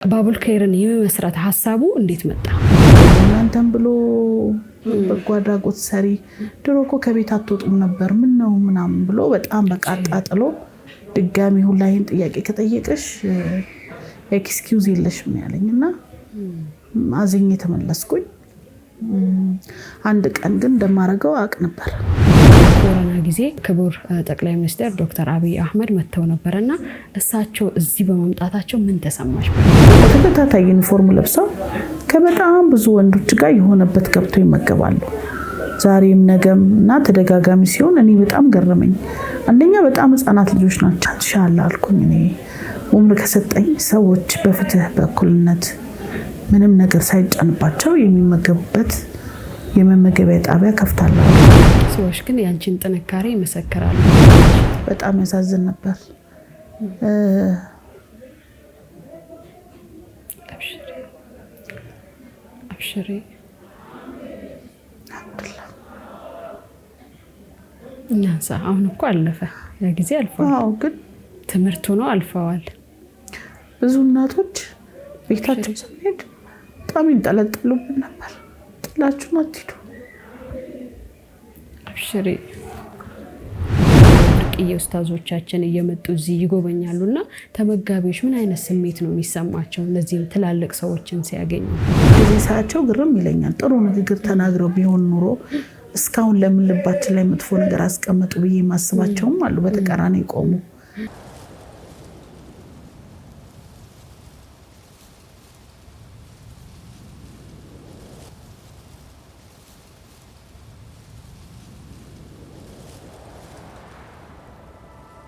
ባቡል ከይርን የመስራት ሐሳቡ እንዴት መጣ? እናንተም ብሎ በጎ አድራጎት ሰሪ ድሮኮ ከቤት አትወጡም ነበር ምን ነው ምናምን ብሎ በጣም በቃጣጥሎ ድጋሚ ሁላይን ጥያቄ ከጠየቀሽ ኤክስኪውዝ የለሽም ያለኝና አዝኜ ተመለስኩኝ። አንድ ቀን ግን እንደማረገው አቅ ነበር። ኮሮና ጊዜ ክቡር ጠቅላይ ሚኒስትር ዶክተር አብይ አህመድ መተው ነበርና እሳቸው እዚህ በመምጣታቸው ምን ተሰማሽ? በተከታታይ ዩኒፎርም ለብሰው ከበጣም ብዙ ወንዶች ጋር የሆነበት ገብተው ይመገባሉ። ዛሬም ነገም እና ተደጋጋሚ ሲሆን እኔ በጣም ገረመኝ። አንደኛ በጣም ህፃናት ልጆች ናቸው። ኢንሻአላ አልኩኝ እኔ ኡምር ከሰጠኝ ሰዎች በፍትህ በእኩልነት ምንም ነገር ሳይጫንባቸው የሚመገቡበት የመመገቢያ ጣቢያ ከፍታለሁ። ሰዎች ግን ያንቺን ጥንካሬ ይመሰክራሉ። በጣም ያሳዝን ነበር። አብሽሪ እናንሳ። አሁን እኮ አለፈ ያ ጊዜ አልፏል። አዎ ግን ትምህርቱ ነው አልፈዋል። ብዙ እናቶች ቤታቸው ስንሄድ በጣም ይንጠለጠሉብን ነበር። ጥላችሁን አትሂዱ። አብሽሪ ብርቅዬ ኡስታዞቻችን እየመጡ እዚህ ይጎበኛሉና ተመጋቢዎች ምን አይነት ስሜት ነው የሚሰማቸው እነዚህን ትላልቅ ሰዎችን ሲያገኙ? እዚህ ሰዓቸው ግርም ይለኛል። ጥሩ ንግግር ተናግረው ቢሆን ኑሮ እስካሁን ለምን ልባችን ላይ መጥፎ ነገር አስቀመጡ ብዬ ማስባቸውም አሉ። በተቃራኒ ቆሙ።